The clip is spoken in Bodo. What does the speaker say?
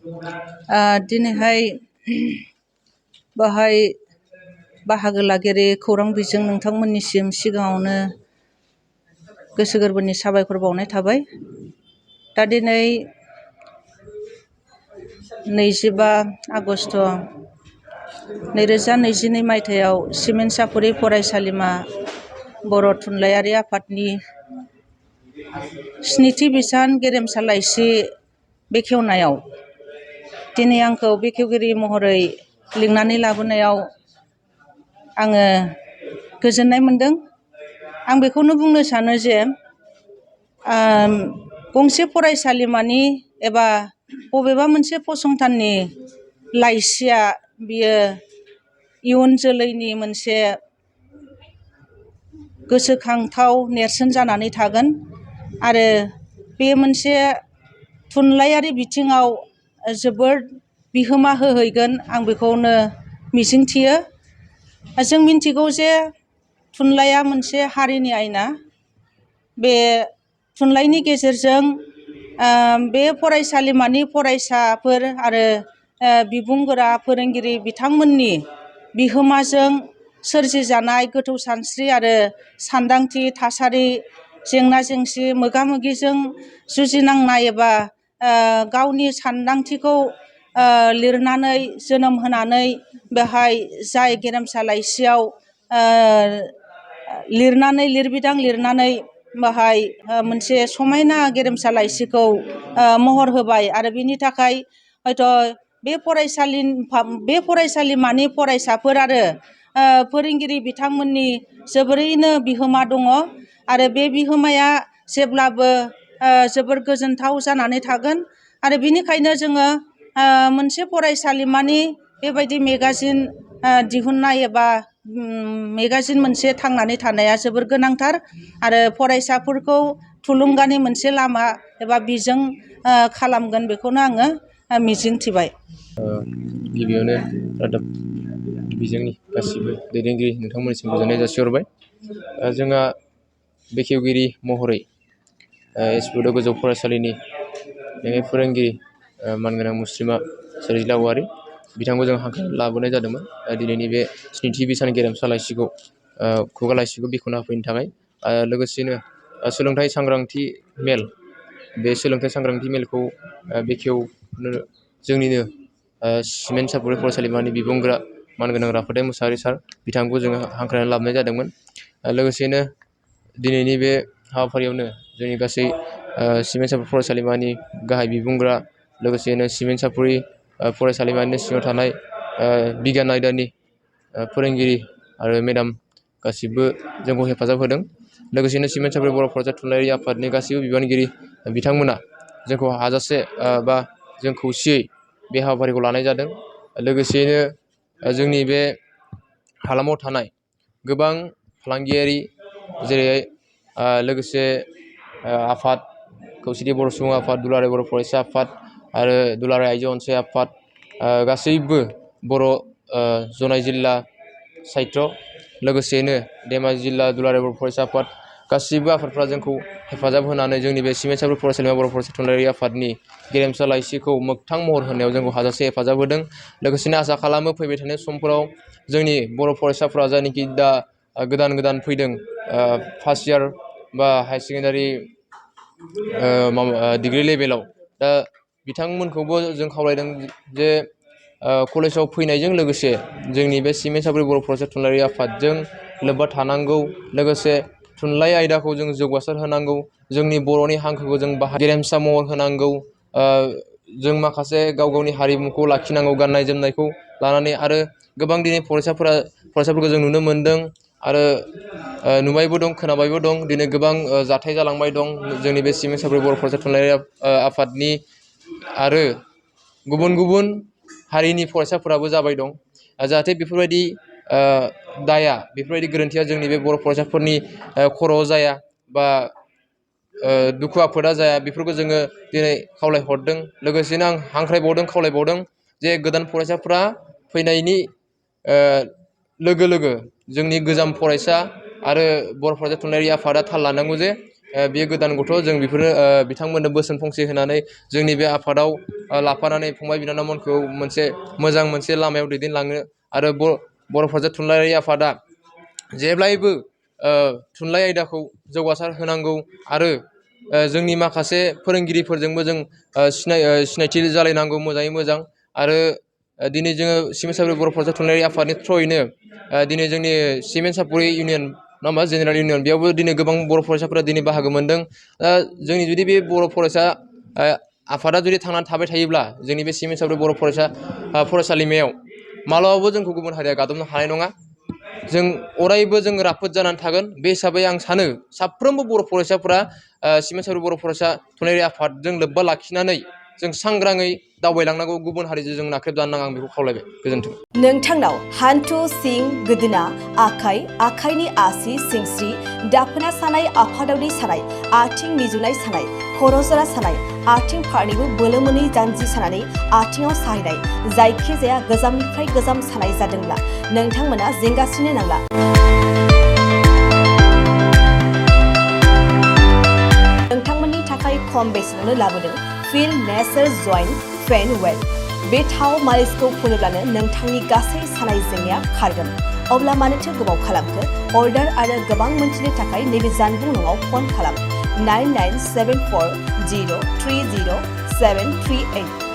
दिनैहाय बाहाय बाहागो लागिरि खौरां बिजों नोंथांमोननिसिम सिगाङावनो गोसो गोरबोनि साबायखर बावनाय थाबाय। दा दिनै 25 आगस्ट 2022 मायथाइयाव सिमेन्ट-सापरि फरायसालिमा बर' थुनलाइयारि आफादनि स्निथि बिसान गेरेमसा लाइसि बेखेवनायाव दिनै आंखौ बेखेवगिरि महरै लिंनानै लाबोनायाव आङो गोजोननाय मोनदों। आं बेखौनो बुंनो सानो जे गंसे फरायसालिमानि एबा बबेबा मोनसे फसंथाननि लाइसिया बियो इयुन जोलैनि मोनसे गोसोखांथाव नेरसोन जानानै थागोन आरो बे मोनसे थुनलाइयारि बिथिङाव जोबोद बिहोमा होहैगोन, आं बेखौनो मिजिंथियो। जों मिन्थिगौ जे थुनलाइया मोनसे हारिनि आयना। बे थुनलाइनि गेजेरजों बे फरायसालिमानि फरायसाफोर आरो बिबुंगोरा फोरोंगिरि बिथांमोननि बिहोमाजों सोरजिजानाय गोथौ सानस्रि आरो सानदांथि थासारि, जेंना जेंसि मोगा-मोगिजों जुजिनांनाय एबा गावनि सानदांथिखौ लिरनानै जोनोम होनानै बेहाय जाय गेरेमसा लाइसियाव लिरबिदां लिरनानै बाहाय मोनसे समायना गेरेमसा लाइसिखौ महर होबाय आरो बिनि थाखाय हयथ' बे फरायसालिमानि फरायसाफोर आरो फोरोंगिरि बिथांमोननि जोबोरैनो बिहोमा दङ आरो बे बिहोमाया जेब्लाबो जोबोर गोजोनथाव जानानै थागोन। आरो बिनिखायनो जोङो मोनसे फरायसालिमानि बेबायदि मेगाजिन दिहुननाय एबा मेगाजिन मोनसे थांनानै थानाया जोबोर गोनांथार आरो फरायसाफोरखौ थुलुंगानि मोनसे लामा एबा बिजों खालामगोन, बेखौनो आङो मिजिंथिबाय। गिबियावनो रादाब बिजोंनि गासिबो दैदेनगिरि नोंथांमोननिसिम गोजोननाय जासिहरबाय। जोंहा बेखेवगिरि महरै एसपुद गोजौ फरायसालिनि फोरोंगिरि मानगोनां मुस्रिमा सोरजिला औवारि बिथांखौ जों हांख्रायनानै लाबोनाय जादोंमोन दिनैनि बे स्निथि बिसान गेरेमसा लाइसिखौ खुगा लाइसिखौ बेखेवना होफैनो थाखाय। लोगोसेनो सोलोंथाइ सांग्रांथि मेल, बे सोलोंथाइ सांग्रांथि मेलखौ बेखेवनो जोंनिनो सिमेन्ट-सापरि फरायसालिमानि बिबुंगोरा मानगोनां राफोदाय मुसाहारि सार बिथांखौ जोङो हांख्रायनानै लाबोनाय जादोंमोन। लोगोसेनो दिनैनि बे हाबाफारियावनो जोंनि गासै सिमेन्ट-सापरि फरायसालिमानि गाहाय बिबुंगोरा, लोगोसेनो सिमेन्ट-सापरि फरायसालिमानि सिङाव थानाय बिगियान आयदानि फोरोंगिरि आरो मेडाम गासिबो जोंखौ हेफाजाब होदों। लोगोसेनो सिमेन्ट-सापरि बर' फरायसा थुनलाइयारि आफादनि गासैबो बिबानगिरि बिथांमोना जोंखौ हाजासे बा जों खौसेयै बे हाबाफारिखौ लानाय जादों। लोगोसेयैनो जोंनि बे हालामाव थानाय गोबां फालांगियारि, जेरै लोगोसे आफाद खौसेथि बर' सुबुं आफाद, दुलाराय बर' फरायसा आफाद आरो दुलाराय आइजो अनसाय आफाद, गासैबो बर' जनाय जिल्ला साहित्य, लोगोसेयैनो धेमाजि जिल्ला दुलाराय बर' फरायसा आफाद, गासैबो आफादफ्रा जोंखौ हेफाजाब होनानै जोंनि बे सिमेन्ट-सापरि फरायसालिमा बर' फरायसा थुनलाइयारि आफादनि गेरेमसा लाइसिखौ मोगथां महर होनायाव जोंखौ हाजासे हेफाजाब होदों। लोगोसेनो आसा खालामो फैबाय थानाय समफोराव जोंनि बर' फरायसाफ्रा जायनोखि दा गोदान गोदान फैदों फार्स्ट इयार बा हायार सेकेन्डारि डिग्रि लेभेलाव, दा बिथांमोनखौबो जों खावलायदों जे कलेजाव फैनायजों लोगोसे जोंनि बे सिमेन्ट-सापरि बर' फरायसा थुनलाइयारि आफादजों लोब्बा थानांगौ। लोगोसे थुनलाइ आयदाखौ जों जौगासार होनांगौ, जोंनि बर'नि हांखोखौ जों गेरेमसा महर होनांगौ, जों माखासे गाव गावनि हारिमुखौ लाखिनांगौ, गाननाय जोमनायखौ लानानै। आरो गोबां दिनै फरायसाफोरखौ जों नुनो मोन्दों आरो नुबायबो दं, खोनाबायबो दं। दिनै गोबां जाथाय जालांबाय दं जोंनि बे सिमेन्ट-सापरि बर' फरायसा थुनलाइयारि आफादनि आरो गुबुन गुबुन हारिनि फरायसाफोराबो जाबाय दं। जाहाथे बेफोरबायदि दाया, बेफोरबायदि गोरोन्थिया जोंनि बे बर' फरायसाफोरनि खर'आव जाया बा दुखु आफोदा जाया, बेफोरखौ जोङो दिनै खावलायहरदों। लोगोसेनो आं हांख्रायबावदों, खावलायबावदों जे गोदान फरायसाफ्रा फैनायनि लोगो लोगो जोंनि गोजाम फरायसा आरो बर' फरायसा थुनलाइयारि आफादा थाल लानांगौ जे बियो गोदान गथ' जों बेफोरनो बिथांमोननो बोसोन फंसे होनानै जोंनि बे आफादाव लाफानानै फंबाय बिनानावमोनखौ मोनसे लामायाव दैदेनलांनो आरो बर' फरायसा थुनलाइयारि आफादा जेब्लायबो थुनलाइ आयदाखौ जौगासार होनांगौ आरो जोंनि माखासे फोरोंगिरिफोरजोंबो जों सिनायथि जालायनांगौ मोजाङै मोजां आरो दिनै जोङो सिमेन्ट सापरि बर' फरायसा थुनलाइयारि आफादनि थ्रयैनो दिनै जोंनि सिमेन्ट सापरि इउनियन नङा होमबा जेनेरेल इउनियन बेयावबो दिनै गोबां बर' फरायसाफोरा दिनै बाहागो मोनदों। जोंनि जुदि बे बर' फरायसा आफादा जुदि थांनानै थाबाय थायोब्ला जोंनि बे सिमेन्ट सापरि बर' फरायसालिमायाव मालाबाबो जोंखौ गुबुन हारिया गादबनो हानाय नङा। जों अरायबो जों राफोद जानानै थागोन। बे हिसाबै आं सानो साफ्रोमबो बर' फरायसाफोरा सिमेन्ट सापरि बर' फरायसा थुनलाइयारि आफादजों लोब्बा लाखिनानै जों सांग्राङै दावबायलांनांगौ, गुबुन हारिजों जों नाख्रेबजानो नाङा, आं बेखौ खावलायबाय। गोजोन्थों। नोंथांनाव हान्थु, सिं, गोदोना, आखाइ, आखाइनि आसि, सिंस्रि, दाफोना सानाय, आफादावनि सानाय, आथिं मिजुनाय सानाय, खर' जरा सानाय, आथिं फारनैबो बोलो मोनै जानजि सानानै आथिङाव साहैनाय, जायखिजाया गोजामनिफ्राय गोजाम सानाय जादोंब्ला नोंथांमोना जिंगासिनो नांला। नोंथांमोननि थाखाय खम बेसेनावनो लाबोदों फिल नेचार जइन्ट पेन वेल। बे थाव मालिसखौ फुनोब्लानो नोंथांनि गासै सानाय जेंनाया खारगोन। अब्ला मानोथो गोबाव खालामखो? अर्डार आरो गोबां मोनथिनो थाखाय नैबे जानबुं नङाव फन खालाम 9974030738।